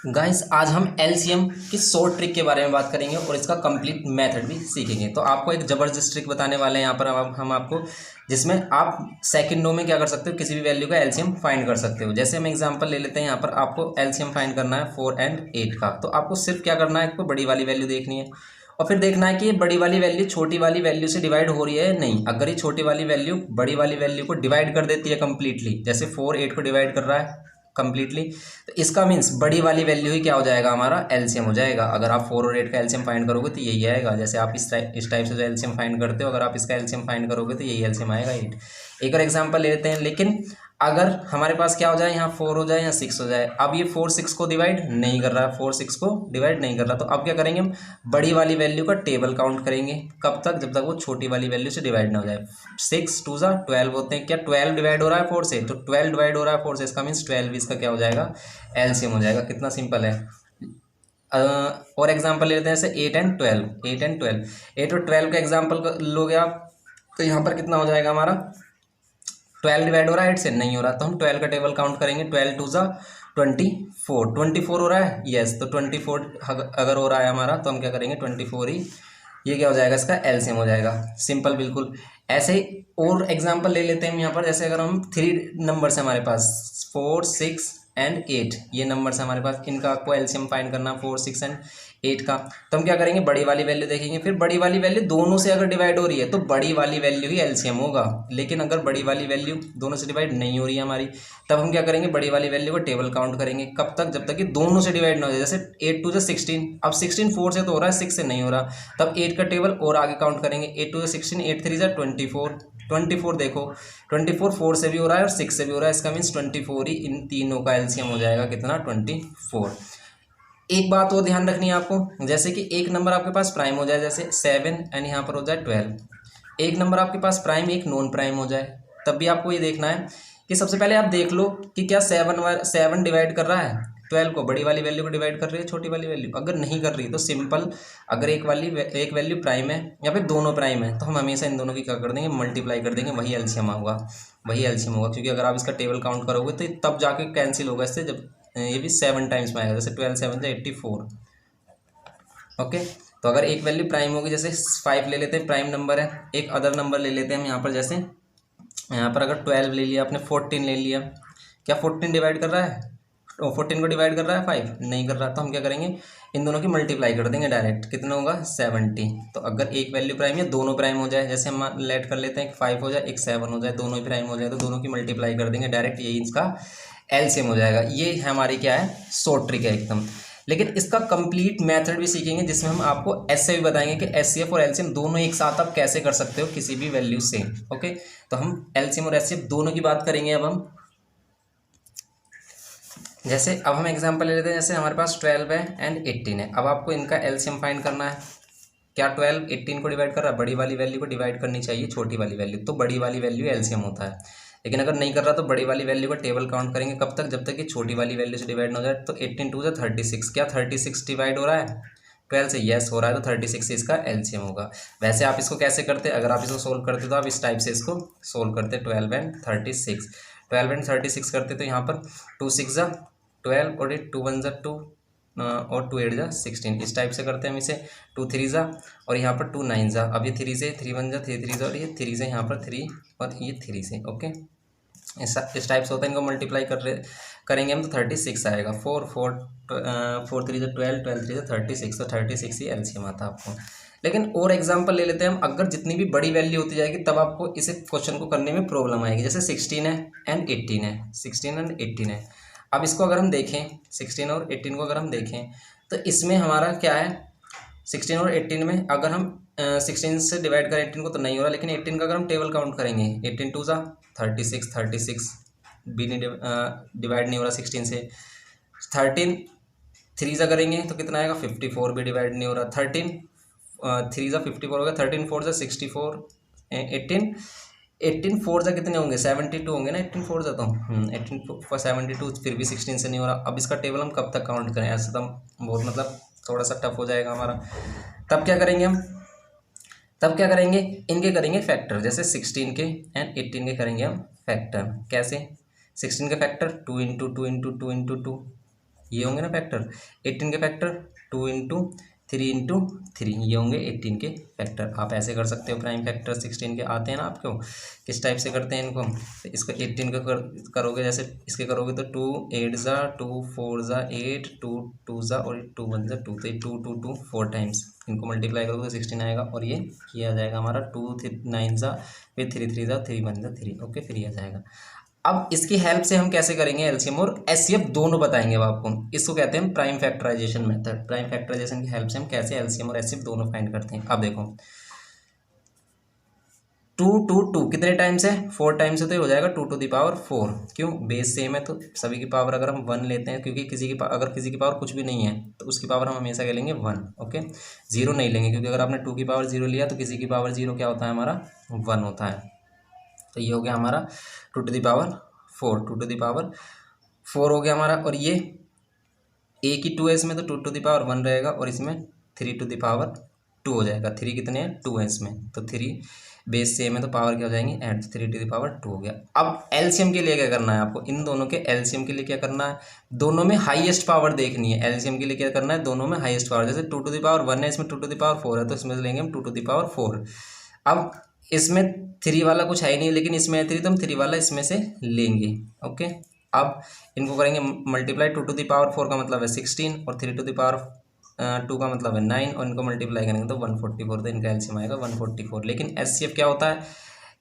Guys आज हम LCM की शॉर्ट ट्रिक के बारे में बात करेंगे और इसका कंप्लीट मेथड भी सीखेंगे। तो आपको एक ज़बरदस्त ट्रिक बताने वाले हैं यहाँ पर हम आपको, जिसमें आप सेकंडों में क्या कर सकते हो, किसी भी वैल्यू का एलसीएम फाइंड कर सकते हो। जैसे हम एग्जांपल ले लेते हैं, यहाँ पर आपको एलसीएम फाइंड करना है 4 और 8 का। तो आपको सिर्फ क्या करना है, आपको बड़ी वाली वैल्यू देखनी है और फिर देखना है कि ये बड़ी वाली वैल्यू छोटी वाली वैल्यू से डिवाइड हो रही है या नहीं। अगर ये छोटी वाली वैल्यू बड़ी वाली वैल्यू को डिवाइड कर देती है कंप्लीटली, जैसे 4 8 को डिवाइड कर रहा है कंप्लीटली, तो इसका मीन्स बड़ी वाली वैल्यू ही क्या हो जाएगा, हमारा एलसीएम हो जाएगा। अगर आप 4 और 8 का एलसीएम फाइंड करोगे तो यही आएगा। जैसे आप इस टाइप से जो एलसीएम फाइंड करते हो, अगर आप इसका एलसीएम फाइंड करोगे तो यही एलसीएम आएगा 8। एक और एग्जांपल ले लेते हैं। लेकिन अगर हमारे पास क्या हो जाए, यहाँ 4 हो जाए या 6 हो जाए, अब ये 4 6 को डिवाइड नहीं कर रहा है, 4 6 को डिवाइड नहीं कर रहा, तो अब क्या करेंगे, हम बड़ी वाली वैल्यू का टेबल काउंट करेंगे। कब तक, जब तक वो छोटी वाली वैल्यू से डिवाइड ना हो जाए। 6 2 12 होते हैं, क्या 12 डिवाइड हो रहा है 4 से, तो 12 डिवाइड हो रहा है 4 से, इसका मीन्स 12 इसका क्या हो जाएगा, एलसीएम हो जाएगा। कितना सिंपल है। और एग्जांपल ले लेते हैं, जैसे 8 और 12, 8 और 12 का एग्जांपल लोगे आप, तो यहाँ पर कितना हो जाएगा हमारा, 12 डिवाइड हो रहा है 8 से, नहीं हो रहा, तो हम 12 का टेबल काउंट करेंगे। 12 2 24 हो रहा है, यस, तो 24 अगर हो रहा है हमारा, तो हम क्या करेंगे 24 ही, ये क्या हो जाएगा, इसका एलसीएम हो जाएगा। सिंपल बिल्कुल। ऐसे ही और एग्जांपल ले लेते हैं हम यहाँ पर। जैसे अगर हम 3 नंबर्स है हमारे पास, 4 6 और 8, ये नंबर्स है हमारे पास, इनका आपको एलसीएम फाइंड करना 4 6 और 8 का। तो हम क्या करेंगे, बड़ी वाली वैल्यू देखेंगे, फिर बड़ी वाली वैल्यू दोनों से अगर डिवाइड हो रही है तो बड़ी वाली वैल्यू ही एलसीएम होगा। लेकिन अगर बड़ी वाली वैल्यू दोनों से डिवाइड नहीं हो रही है हमारी, तब हम क्या करेंगे, बड़ी वाली वैल्यू को टेबल काउंट करेंगे। कब तक, जब तक कि दोनों से डिवाइड ना हो जाए। जैसे 8 2 16, अब 16 4 से तो हो रहा है, 6 से नहीं हो रहा, तब 8 का टेबल और आगे काउंट करेंगे। 8 2 16, 8 3 24, 24 देखो, 24 4 से भी हो रहा है और 6 से भी हो रहा है, इसका मीन्स 24 ही इन तीनों का एलसीएम हो जाएगा। कितना, 24। एक बात और ध्यान रखनी है आपको, जैसे कि एक नंबर आपके पास प्राइम हो जाए, जैसे 7 एंड यहाँ पर हो जाए 12। एक नंबर आपके पास प्राइम, एक नॉन प्राइम हो जाए, तब भी आपको ये देखना है कि सबसे पहले आप देख लो कि क्या 7 डिवाइड कर रहा है 12 को, बड़ी वाली वैल्यू को डिवाइड कर रही है छोटी वाली वैल्यू। अगर नहीं कर रही तो सिंपल, अगर एक वैल्यू प्राइम है या फिर दोनों प्राइम है, तो हम हमेशा इन दोनों की क्या कर देंगे, मल्टीप्लाई कर देंगे, वही एलसीएम होगा, वही एलसीएम होगा। क्योंकि अगर आप इसका टेबल काउंट करोगे तो तब जाके कैंसिल होगा इससे, जब ये भी 7 टाइम्स में आएगा। जैसे 12 7 से 84। ओके, तो अगर एक वैल्यू प्राइम होगी, जैसे 5 ले लेते हैं, प्राइम नंबर है। एक अदर नंबर ले लेते हैं हम यहाँ पर, जैसे यहाँ पर अगर 12 ले लिया आपने, 14 ले लिया, क्या 14 डिवाइड कर रहा है, 14 को डिवाइड कर रहा है 5, नहीं कर रहा, तो हम क्या करेंगे, इन दोनों की मल्टीप्लाई कर देंगे डायरेक्ट। कितना होगा, 70। तो अगर एक वैल्यू प्राइम या दोनों प्राइम हो जाए, जैसे हम लेट कर लेते हैं, एक 5 हो जाए एक 7 हो जाए, दोनों ही प्राइम हो जाए, तो दोनों की मल्टीप्लाई कर देंगे डायरेक्ट, यही इसका एलसीएम हो जाएगा। ये हमारी क्या है, शॉर्ट ट्रिक है एकदम। लेकिन इसका कंप्लीट मेथड भी सीखेंगे, जिसमें हम आपको ऐसे भी बताएंगे कि एचसीएफ और एलसीएम दोनों एक साथ आप कैसे कर सकते हो किसी भी वैल्यू से। ओके, तो हम एलसीएम और एचसीएफ दोनों की बात करेंगे अब हम। जैसे अब हम एग्जांपल ले लेते हैं, जैसे हमारे पास 12 है एंड 18 है। अब आपको इनका एलसीएम फाइंड करना है। क्या 12 18 को डिवाइड कर रहा है, बड़ी वाली वैल्यू को डिवाइड करनी चाहिए छोटी वाली वैल्यू, तो बड़ी वाली वैल्यू एलसीएम होता है। लेकिन अगर नहीं कर रहा तो बड़ी वाली वैल्यू का टेबल काउंट करेंगे। कब तक, जब तक कि छोटी वाली वैल्यू से डिवाइड ना हो जाए। तो 18 2 36, क्या 36 डिवाइड हो रहा है 12 से, यस हो रहा है, तो 36 इसका एलसीएम होगा। वैसे आप इसको कैसे करते, अगर आप इसको सोल्व करते तो आप इस टाइप से इसको सोल्व करते, 12 एंड 36, 12 एंड 36 करते, तो यहाँ पर 2 6 12 और 2 1 2 और 2 8 16, इस टाइप से करते हैं हम इसे। 2 3 और यहाँ पर 2 9 अब ये 3 से, 3 1 3 3 और ये 3 से, यहाँ पर 3 और ये 3 से। ओके, इस टाइप से होता है, इनको मल्टीप्लाई करेंगे हम, तो 36 आएगा। 4 4 4 3 12, 12 3 36, तो 36 ही एलसीएम आता है आपको। लेकिन और एग्जांपल ले लेते हैं हम। अगर जितनी भी बड़ी वैल्यू होती जाएगी, तब आपको इसे क्वेश्चन को करने में प्रॉब्लम आएगी। जैसे 16 है एंड 18 है, 16 एंड 18 है। अब इसको अगर हम देखें, 16 और 18 को अगर हम देखें, तो इसमें हमारा क्या है, 16 और 18 में अगर हम 16 से डिवाइड करें 18 को तो नहीं हो रहा, लेकिन 18 का अगर हम टेबल काउंट करेंगे, 18 2 36, 36 भी नहीं डिवाइड नहीं हो रहा 16 से। 13 3 करेंगे तो कितना आएगा, 54 भी डिवाइड नहीं हो रहा। 13 3 54 हो गया, 13 4 64, 18 18 4 कितने होंगे, 72 होंगे ना, 18 4 तो 18 for 72, फिर भी 16 से नहीं हो रहा। अब इसका टेबल हम कब तक काउंट करें, ऐसे तो हम बहुत मतलब थोड़ा सा टफ हो जाएगा हमारा। तब क्या करेंगे हम, तब क्या करेंगे, इनके करेंगे फैक्टर। जैसे 16 के एंड 18 के करेंगे हम फैक्टर। कैसे, 16 का फैक्टर 2 × 2 × 2 × 2, ये होंगे ना फैक्टर, 18 के फैक्टर 2 इंटू 3 इंटू 3, ये होंगे 18 के फैक्टर। आप ऐसे कर सकते हो, प्राइम फैक्टर 16 के आते हैं ना आपको, किस टाइप से करते हैं इनको हम। तो इसको 18 का करोगे, जैसे इसके करोगे तो 2 8 ज़ा 2 4 ज़ा 8 2 2 ज़ा और 2 1 ज़ा 2, तो ये 2 2 2 4 टाइम्स इनको मल्टीप्लाई करोगे तो 16 आएगा, और ये आ जाएगा हमारा 2 9 ज़ा, फिर 3 3 ज़ा 3 1 ज़ा 3, ओके, फिर ये आ जाएगा। अब इसकी हेल्प से हम कैसे करेंगे एलसीएम और एचसीएफ दोनों बताएंगे अब आपको। इसको कहते हैं prime factorization method. Prime factorization की हेल्प से हम कैसे एलसीएम और एचसीएफ दोनों फाइंड करते हैं। अब देखो 2 2 2 कितने टाइम्स है, 4 टाइम्स है, तो ये हो जाएगा 2 टू द पावर 4। क्यों, बेस सेम है तो सभी की पावर अगर हम 1 लेते हैं, क्योंकि अगर किसी की पावर कुछ भी नहीं है तो उसकी पावर हम हमेशा क्या लेंगे 1, ओके, 0 नहीं लेंगे, क्योंकि अगर आपने 2 की पावर 0 लिया तो किसी की पावर 0 क्या होता है हमारा 1 होता है। तो ये हो गया हमारा 2 to the power 4, 2 to the power 4 हो गया हमारा। और ये ए की 2 है इसमें, तो 2 टू द पावर 1 रहेगा, और इसमें 3 टू द पावर 2 हो जाएगा। 3 कितने हैं, 2 है इसमें, तो 3 बेस सेम है तो पावर क्या हो जाएंगी ऐड, 3 टू द पावर 2 हो गया। अब एलसीएम के लिए क्या करना है आपको, इन दोनों के एलसीएम के लिए क्या करना है, दोनों में हाईएस्ट पावर देखनी है। एलसीएम के लिए क्या करना है, दोनों में हाईएस्ट पावर, जैसे 2 टू द पावर 1 है, इसमें 2 टू द पावर 4 है, तो इसमें लेंगे हम 2 टू द पावर 4। अब इसमें 3 वाला कुछ है ही नहीं, लेकिन इसमें है 3, तो हम 3 वाला इसमें से लेंगे, ओके। अब इनको करेंगे मल्टीप्लाई, 2 टू द पावर 4 का मतलब है 16, और 3 टू द पावर 2 का मतलब है 9, और इनको मल्टीप्लाई करेंगे तो 144, तो इनका एलसीएम आएगा 144। लेकिन एचसीएफ क्या होता है,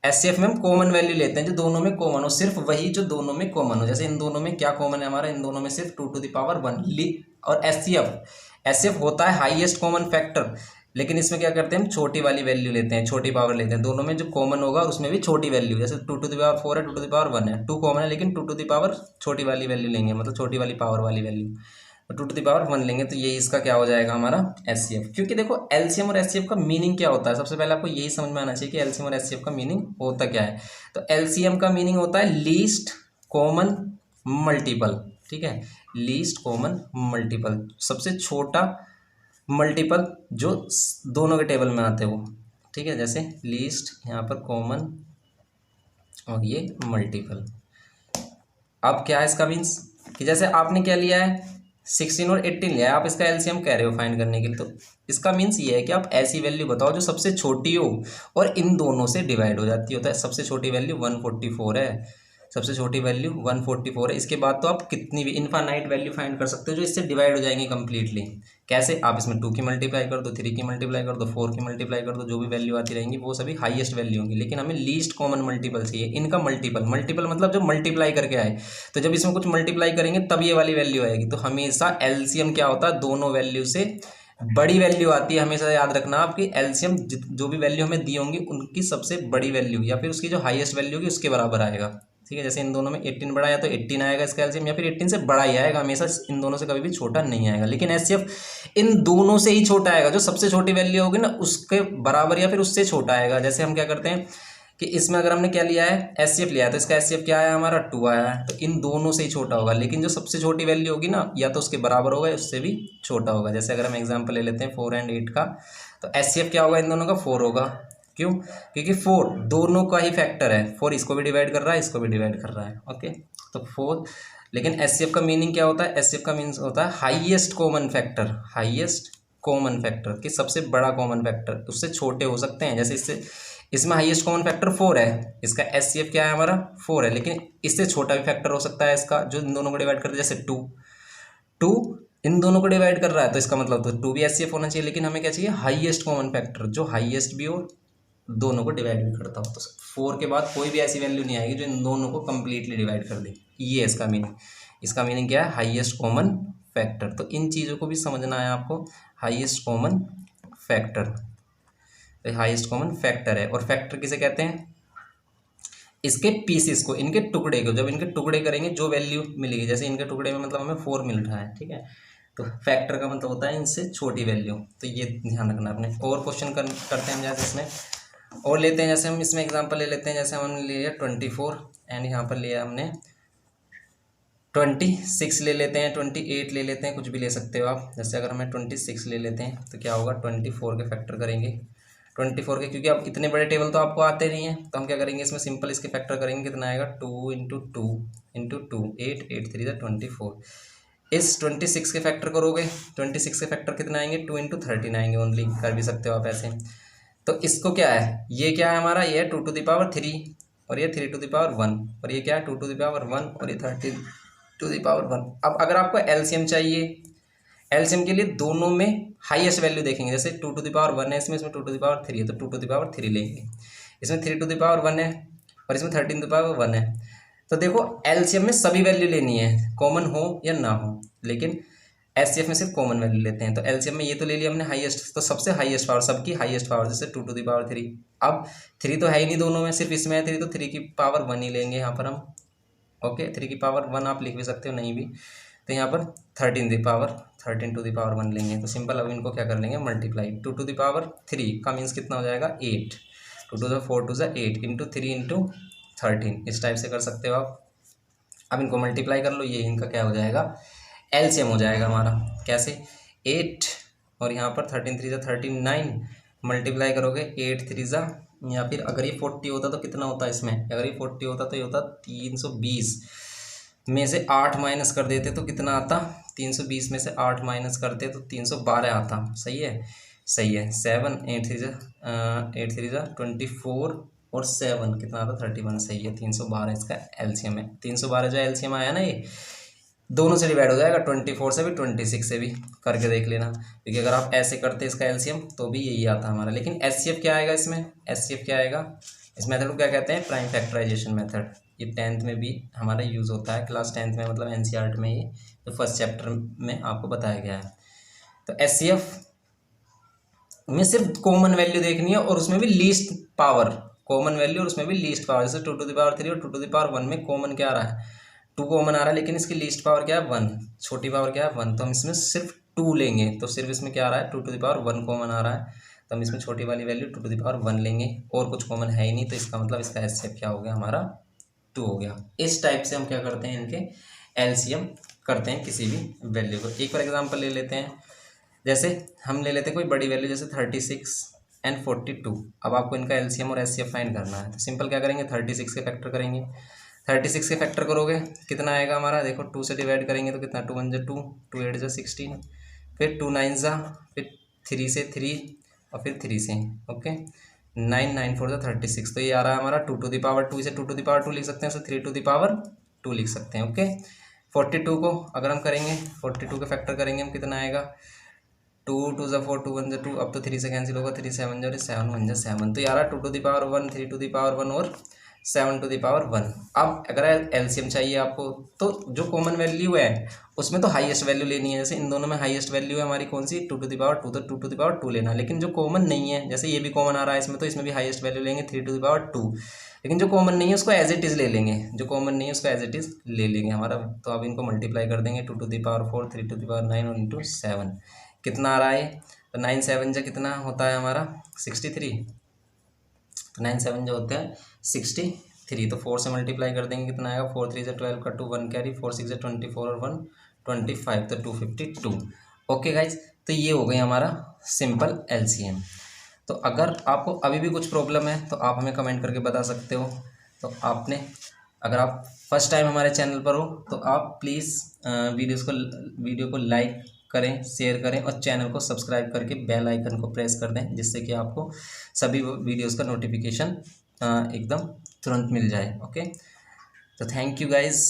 एचसीएफ में हम कॉमन वैल्यू लेते हैं जो दोनों में कॉमन हो, सिर्फ वही जो दोनों में कॉमन हो। जैसे इन दोनों में क्या कॉमन है हमारा, इन दोनों में सिर्फ 2 टू द पावर 1। और एचसीएफ होता है हाईएस्ट कॉमन फैक्टर, लेकिन इसमें क्या करते हैं हम छोटी वाली वैल्यू लेते हैं, छोटी पावर लेते हैं। दोनों में जो कॉमन होगा उसमें भी छोटी वैल्यू, जैसे 2 टू द पावर 4 है, 2 टू द पावर 1 है, 2 कॉमन है, लेकिन 2 टू द पावर छोटी वाली वैल्यू लेंगे, मतलब छोटी वाली पावर वाली वैल्यू, 2 टू द पावर 1 लेंगे, तो ये इसका क्या हो जाएगा हमारा एचसीएफ। क्योंकि देखो एलसीएम और एचसीएफ का मीनिंग क्या होता है, सबसे पहले आपको यही समझ में आना चाहिए कि एलसीएम और एचसीएफ का मीनिंग होता क्या है। तो एलसीएम का मीनिंग होता है लीस्ट कॉमन मल्टीपल, ठीक है, लीस्ट कॉमन मल्टीपल, सबसे छोटा मल्टीपल जो दोनों के टेबल में आते हैं वो, ठीक है, जैसे लीस्ट यहाँ पर कॉमन और ये मल्टीपल। अब क्या है इसका मीन्स, कि जैसे आपने क्या लिया है 16 और 18 लिया है, आप इसका एलसीएम कह रहे हो फाइंड करने के लिए, तो इसका मीन्स ये है कि आप ऐसी वैल्यू बताओ जो सबसे छोटी हो और इन दोनों से डिवाइड हो जाती होता है। सबसे छोटी वैल्यू 144 है, सबसे छोटी वैल्यू 144 है। इसके बाद तो आप कितनी भी इनफाइनाइट वैल्यू फाइंड कर सकते हो जो इससे डिवाइड हो जाएंगी कंप्लीटली। कैसे, आप इसमें 2 की मल्टीप्लाई कर दो, 3 की मल्टीप्लाई कर दो, 4 की मल्टीप्लाई कर दो, जो भी वैल्यू आती रहेंगी वो सभी हाईएस्ट वैल्यू होंगी। लेकिन हमें लीस्ट कॉमन मल्टीपल चाहिए, इनका मल्टीपल मतलब जो मल्टीप्लाई करके आए, तो जब इसमें कुछ मल्टीप्लाई करेंगे तब ये वाली वैल्यू आएगी। तो हमेशा एलसीएम क्या होता है, दोनों वैल्यू से बड़ी वैल्यू आती है। हमेशा याद रखना आपकी एलसीएम जो भी वैल्यू हमें दी होंगी उनकी सबसे बड़ी वैल्यू या फिर उसकी जो हाईएस्ट वैल्यू होगी उसके बराबर आएगा, ठीक है। जैसे इन दोनों में 18 बड़ा आया तो 18 आएगा इसका एलसीएम, या फिर 18 से बड़ा ही आएगा, हमेशा इन दोनों से कभी भी छोटा नहीं आएगा। लेकिन एचसीएफ इन दोनों से ही छोटा आएगा, जो सबसे छोटी वैल्यू होगी ना उसके बराबर या फिर उससे छोटा आएगा। जैसे हम क्या करते हैं कि इसमें अगर हमने क्या लिया है एचसीएफ लिया है, तो इसका एचसीएफ क्या आया हमारा 2 आया है, तो इन दोनों से ही छोटा होगा। लेकिन जो सबसे छोटी वैल्यू होगी ना या तो उसके बराबर होगा या उससे भी छोटा होगा। जैसे अगर हम एग्जाम्पल ले लेते हैं 4 और 8 का, तो एचसीएफ क्या होगा इन दोनों का 4 होगा। क्यों, क्योंकि 4 दोनों का ही फैक्टर है, 4 इसको भी डिवाइड कर रहा है, इसको भी डिवाइड कर रहा है, ओके। तो 4, लेकिन एचसीएफ का मीनिंग क्या होता है, एचसीएफ का मीनिंग होता है highest common factor, highest common factor कि सबसे बड़ा कॉमन फैक्टर, उससे छोटे हो सकते हैं। जैसे इसमें हाईएस्ट कॉमन फैक्टर 4 है, इसका एचसीएफ क्या है हमारा 4 है, लेकिन इससे छोटा भी फैक्टर हो सकता है इसका जो इन दोनों को डिवाइड करता है। जैसे 2 इन दोनों को डिवाइड कर रहा है, तो इसका मतलब तो 2 भी एचसीएफ होना चाहिए। लेकिन हमें क्या चाहिए, हाईएस्ट कॉमन फैक्टर जो हाईएस्ट भी हो, दोनों को डिवाइड भी करता हो। तो 4 के बाद कोई भी ऐसी वैल्यू नहीं आएगी जो इन दोनों को कंप्लीटली डिवाइड कर दे। ये है इसका मीनिंग। इसका मीनिंग क्या है, हाईएस्ट कॉमन फैक्टर। तो इन चीज़ों को भी समझना है आपको, highest common factor, highest common factor है। और फैक्टर किसे कहते हैं, इसके पीसेस को, इनके टुकड़े को, जब इनके टुकड़े करेंगे जो वैल्यू मिलेगी, जैसे इनके टुकड़े में मतलब हमें 4 मिल रहा है, ठीक है, तो फैक्टर का मतलब होता है इनसे छोटी वैल्यू। तो ये ध्यान रखना अपने। और क्वेश्चन करते हैं हम जैसे इसमें और लेते हैं, जैसे हम इसमें एग्जांपल ले लेते हैं। जैसे हमने लिया 24 एंड यहाँ पर लिया हमने 26 ले लेते हैं, 28 ले लेते हैं, कुछ भी ले सकते हो आप। जैसे अगर हमें 26 ले लेते हैं तो क्या होगा, 24 के फैक्टर करेंगे 24 के, क्योंकि अब इतने बड़े टेबल तो आपको आते नहीं हैं, तो हम क्या करेंगे इसमें सिंपल इसके फैक्टर करेंगे। कितना आएगा 2 इंटू 2 इंटू 2 8 8 3 24, इस 26 के फैक्टर करोगे, 26 के फैक्टर कितना आएंगे, 2 इंटू 13 आएंगे ओनली, कर भी सकते हो आप ऐसे। तो इसको क्या है, ये क्या है हमारा, ये है 2 टू द पावर 3 और ये 3 टू द पावर 1 और ये क्या है 2 टू द पावर 1 और ये 13 टू द पावर 1। अब अगर आपको एलसीएम चाहिए, एलसीएम के लिए दोनों में हाईएस्ट वैल्यू देखेंगे, जैसे 2 टू द पावर 1 है इसमें 2 टू द पावर 3 है तो 2 टू द पावर 3 लेंगे, इसमें 3 टू द पावर 1 है और इसमें 13 टू द पावर 1 है। तो देखो एलसीएम में सभी वैल्यू लेनी है, कॉमन हो या ना हो, लेकिन एचसीएफ में सिर्फ कॉमन वैल्यू लेते हैं। तो एलसीएम में ये तो ले लिया हमने हाईएस्ट, तो सबसे हाईएस्ट पावर, सबकी हाईएस्ट पावर, जैसे 2 टू द पावर 3। अब 3 तो है ही नहीं दोनों में, सिर्फ इसमें है 3, तो 3 की पावर 1 ही लेंगे यहाँ पर हम। ओके, 3 की पावर 1 आप लिख भी सकते हो, नहीं भी तो यहाँ पर 13 टू द पावर 1 लेंगे। तो सिंपल अब इनको क्या कर लेंगे, मल्टीप्लाई 2 टू द पावर 3 का मीन्स कितना हो जाएगा 8, 2 to the 4 to the 8 into 3 into 13, इस टाइप से कर सकते हो आप। अब इनको मल्टीप्लाई कर लो, ये इनका क्या हो जाएगा, एलसीएम हो जाएगा हमारा। कैसे, 8 और यहाँ पर 13 3 39, मल्टीप्लाई करोगे 8 3 जा, या फिर अगर ये 40 होता तो कितना होता इसमें, अगर ये 40 होता तो ये होता 320 में से 8 माइनस कर देते तो कितना आता, 320 में से 8 माइनस करते तो 312 आता। सही है, सही है। 7 8 3 जा 24 और 7 कितना आता 31, सही है। 312 इसका एलसीएम है। 312 जो एलसीएम आया ना, ये दोनों से डिवाइड हो जाएगा, 24 से भी 26 से भी, करके देख लेना, क्योंकि अगर आप ऐसे करते इसका एलसीएम तो भी यही आता हमारा। लेकिन एचसीएफ क्या आएगा इसमें, एचसीएफ क्या आएगा, इस मेथड को क्या कहते हैं, प्राइम फैक्टराइजेशन मेथड। ये 10th में भी हमारा यूज़ होता है, क्लास 10th में, मतलब एनसीईआरटी में, ये तो फर्स्ट चैप्टर में आपको बताया गया है। तो एचसीएफ में सिर्फ कॉमन वैल्यू देखनी है और उसमें भी लीस्ट पावर, कॉमन वैल्यू और उसमें भी लीस्ट पावर। जैसे 2 टू द पावर 3 और 2 टू द पावर 1 में कॉमन क्या आ रहा है, 2 कॉमन आ रहा है, लेकिन इसकी लीस्ट पावर क्या है 1, छोटी पावर क्या है 1, तो हम इसमें सिर्फ 2 लेंगे। तो सिर्फ इसमें क्या आ रहा है 2 टू द पावर 1 कॉमन आ रहा है, तो हम इसमें छोटी वाली वैल्यू 2 टू द पावर 1 लेंगे, और कुछ कॉमन है ही नहीं, तो इसका मतलब इसका एचसीएफ क्या हो गया हमारा 2 हो गया। इस टाइप से हम क्या करते हैं, इनके एलसीएम करते हैं किसी भी वैल्यू को। एक फॉर एग्जाम्पल ले लेते हैं, जैसे हम ले लेते हैं कोई बड़ी वैल्यू, जैसे 36 एंड 42। अब आपको इनका एलसीएम और एचसीएफ फाइंड करना है, तो सिंपल क्या करेंगे, 36 के फैक्टर करेंगे। 36 के फैक्टर करोगे कितना आएगा हमारा, देखो 2 से डिवाइड करेंगे तो कितना, 2 1 जा 2, 2 8 जा 16, फिर 2 9 जा, फिर 3 से 3 और फिर 3 से, ओके 9 9 4 जा 36। तो ये आ रहा है हमारा 2 टू द पावर 2, इसे 2 टू द पावर 2 लिख सकते हैं, इसे 3 टू द पावर 2 लिख सकते हैं। ओके 42 को अगर हम करेंगे, 42 के फैक्टर करेंगे हम, कितना आएगा, 2 2 जा 4, 2 1 जा 2, अब तो 3 से कैंसिल होगा, 3 7 जा 7 1 जा 7, तो यार 2 to the power 1, 3 to the power 1 और 7 टू द पावर 1। अब अगर एलसीएम चाहिए आपको, तो जो कॉमन वैल्यू है उसमें तो हाईएस्ट वैल्यू लेनी है। जैसे इन दोनों में हाईएस्ट वैल्यू है हमारी कौन सी, 2 टू द पावर 2, तो 2 टू द पावर 2 लेना। लेकिन जो कॉमन नहीं है, जैसे ये भी कॉमन आ रहा है इसमें, तो इसमें भी हाईएस्ट वैल्यू लेंगे 3 टू द पावर 2, लेकिन जो कॉमन नहीं है उसको एज इट इज़ ले लेंगे, जो कॉमन नहीं है उसको एज इट इज़ ले लेंगे हमारा। तो अब इनको मल्टीप्लाई कर देंगे, 2 to the power 4, 3 to the power 9 और इंटू 7, कितना आ रहा है, तो 9 7 जा कितना होता है हमारा 63, तो 9 7 जो होता है 63, तो 4 से मल्टीप्लाई कर देंगे, कितना आएगा, 4 3 जा 12 का 2 1 कैरी, 4 6 जा 24 और 1 25, तो 252। ओके गाइज, तो ये हो गई हमारा सिंपल एलसीएम। तो अगर आपको अभी भी कुछ प्रॉब्लम है तो आप हमें कमेंट करके बता सकते हो। तो आपने, अगर आप फर्स्ट टाइम हमारे चैनल पर हो तो आप प्लीज़ वीडियो को लाइक करें, शेयर करें और चैनल को सब्सक्राइब करके बेल आइकन को प्रेस कर दें, जिससे कि आपको सभी वीडियोस का नोटिफिकेशन एकदम तुरंत मिल जाए। ओके, तो थैंक यू गाइज़।